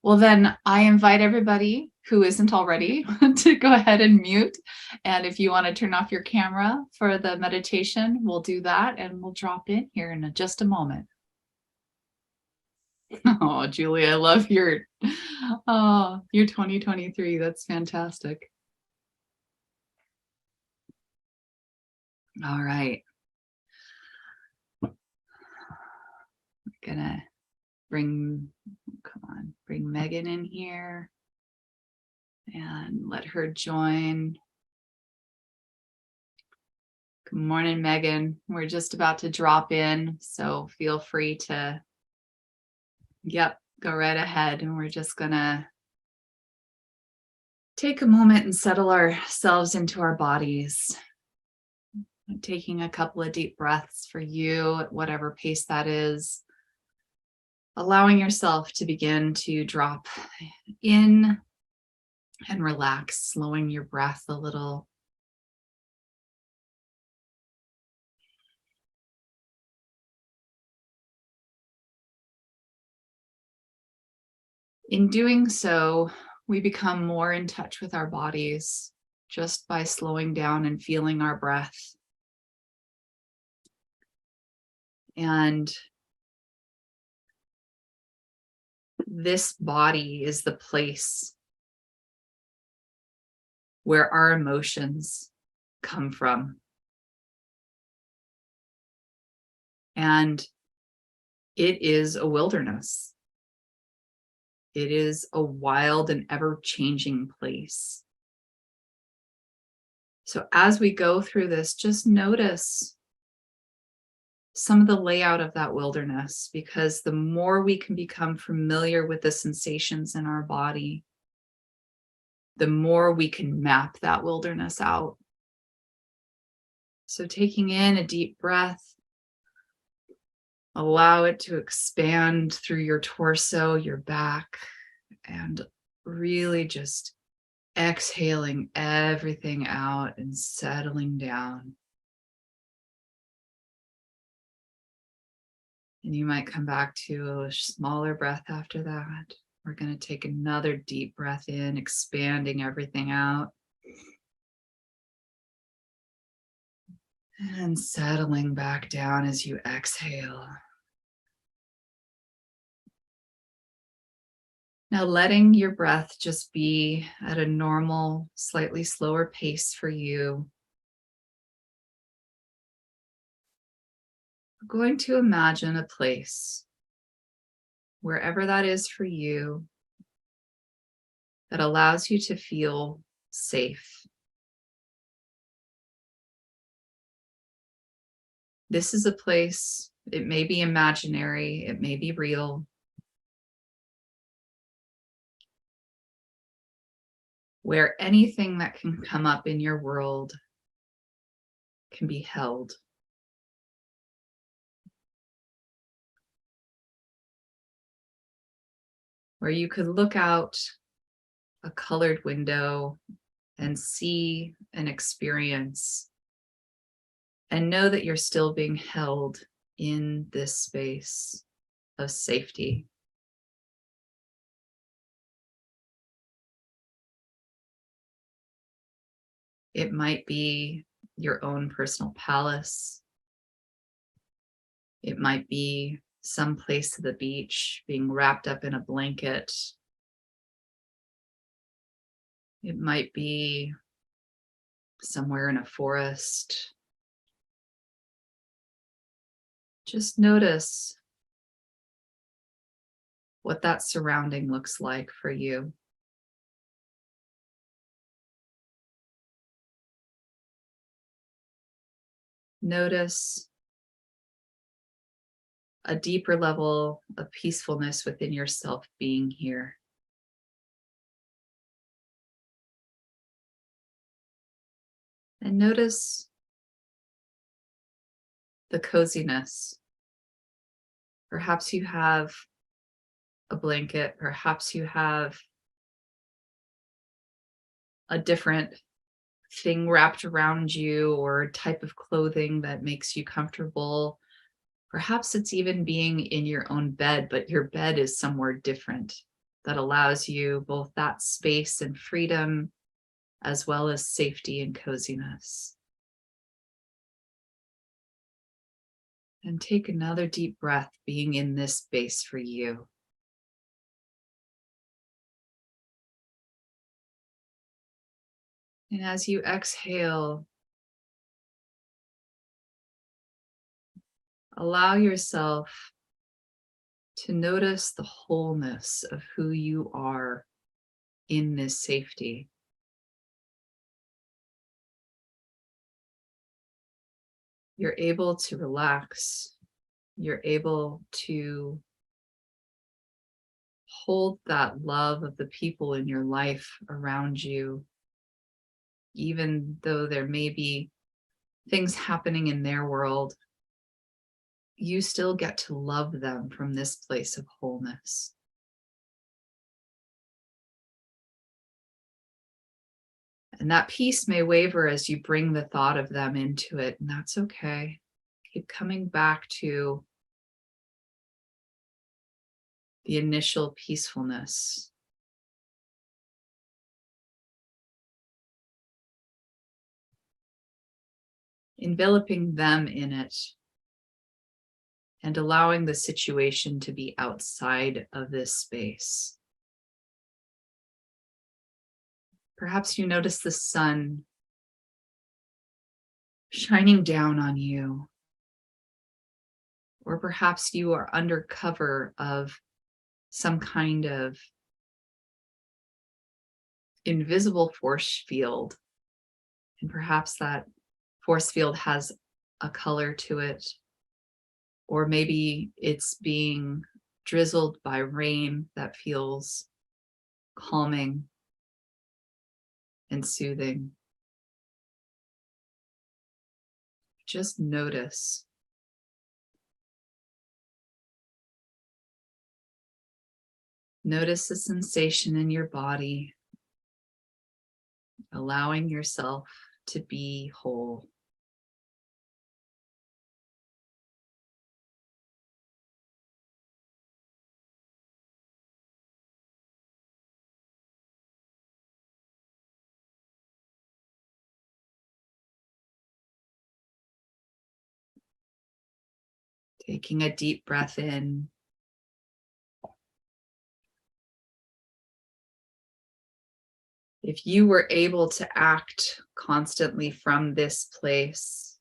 Well, then I invite everybody who isn't already to go ahead and mute. And if you want to turn off your camera for the meditation, we'll do that and we'll drop in here in just a moment. Oh, Julie, I love your 2023. That's fantastic. All right. I'm gonna bring Megan in here and let her join. Good morning, Megan. We're just about to drop in, so feel free to, go right ahead. And we're just gonna take a moment and settle ourselves into our bodies. Taking a couple of deep breaths for you, at whatever pace that is. Allowing yourself to begin to drop in and relax, slowing your breath a little. In doing so, we become more in touch with our bodies just by slowing down and feeling our breath. And this body is the place where our emotions come from. And it is a wilderness. It is a wild and ever-changing place. So as we go through this, just notice some of the layout of that wilderness, because the more we can become familiar with the sensations in our body, the more we can map that wilderness out. So taking in a deep breath, allow it to expand through your torso, your back, and really just exhaling everything out and settling down. And you might come back to a smaller breath after that. We're going to take another deep breath in, expanding everything out. And settling back down as you exhale. Now letting your breath just be at a normal, slightly slower pace for you. We're going to imagine a place, wherever that is for you, that allows you to feel safe. This is a place, it may be imaginary, it may be real, where anything that can come up in your world can be held. Where you could look out a colored window and see an experience and know that you're still being held in this space of safety. It might be your own personal palace. It might be some place to the beach, being wrapped up in a blanket. It might be somewhere in a forest. Just notice what that surrounding looks like for you. Notice a deeper level of peacefulness within yourself being here. And notice the coziness. Perhaps you have a blanket, perhaps you have a different thing wrapped around you or type of clothing that makes you comfortable. Perhaps it's even being in your own bed, but your bed is somewhere different. that allows you both that space and freedom, as well as safety and coziness. And take another deep breath, being in this space for you. And as you exhale, allow yourself to notice the wholeness of who you are in this safety. You're able to relax. You're able to hold that love of the people in your life around you, even though there may be things happening in their world. You still get to love them from this place of wholeness. And that peace may waver as you bring the thought of them into it, and that's okay. Keep coming back to the initial peacefulness. Enveloping them in it and allowing the situation to be outside of this space. Perhaps you notice the sun shining down on you, or perhaps you are under cover of some kind of invisible force field, and perhaps that force field has a color to it, or maybe it's being drizzled by rain that feels calming and soothing. Just notice. Notice the sensation in your body, allowing yourself to be whole. Taking a deep breath in. If you were able to act constantly from this place,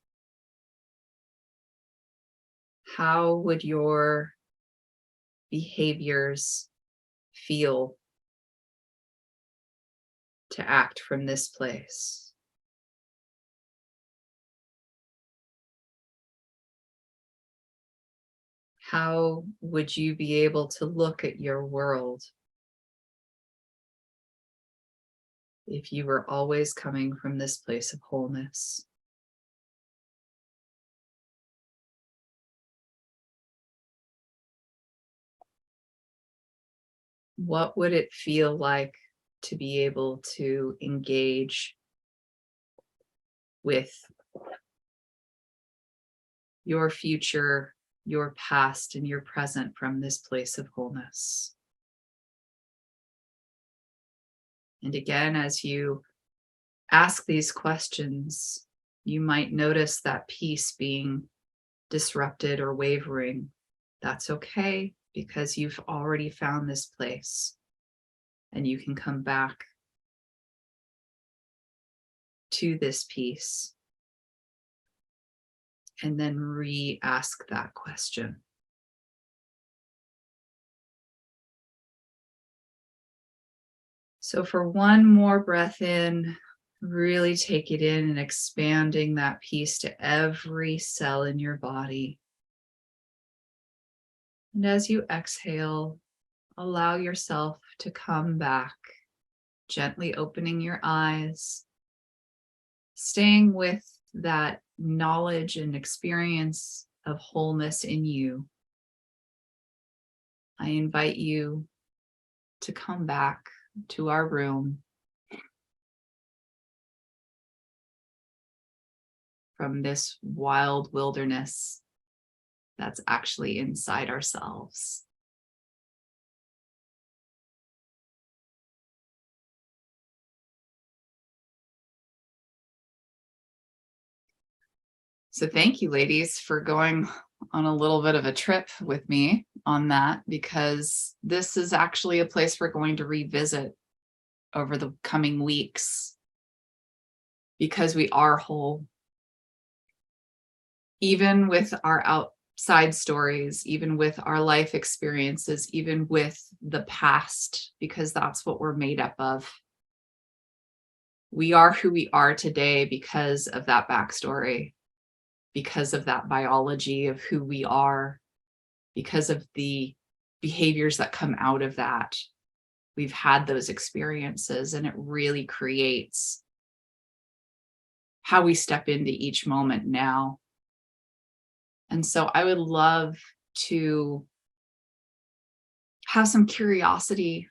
how would your behaviors feel to act from this place? How would you be able to look at your world if you were always coming from this place of wholeness? What would it feel like to be able to engage with your future, your past, and your present from this place of wholeness? And again, as you ask these questions, you might notice that peace being disrupted or wavering. That's okay, because you've already found this place and you can come back to this peace and then re-ask that question. So for one more breath in, really take it in and expanding that peace to every cell in your body. And as you exhale, allow yourself to come back, gently opening your eyes, staying with that knowledge and experience of wholeness in you. I invite you to come back to our room from this wild wilderness that's actually inside ourselves. So thank you, ladies, for going on a little bit of a trip with me on that, because this is actually a place we're going to revisit over the coming weeks, because we are whole, even with our outside stories, even with our life experiences, even with the past, because that's what we're made up of. We are who we are today because of that backstory, because of that biology of who we are, because of the behaviors that come out of that. We've had those experiences, and it really creates how we step into each moment now. And so I would love to have some curiosity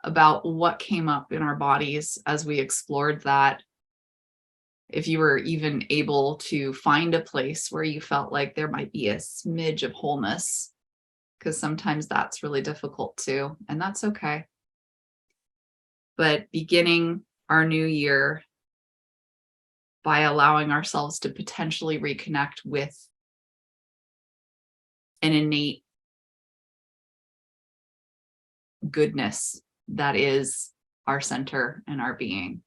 about what came up in our bodies as we explored that. If you were even able to find a place where you felt like there might be a smidge of wholeness, because sometimes that's really difficult too, and that's okay. But beginning our new year by allowing ourselves to potentially reconnect with an innate goodness that is our center and our being.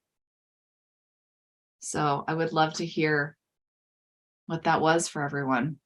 So I would love to hear what that was for everyone.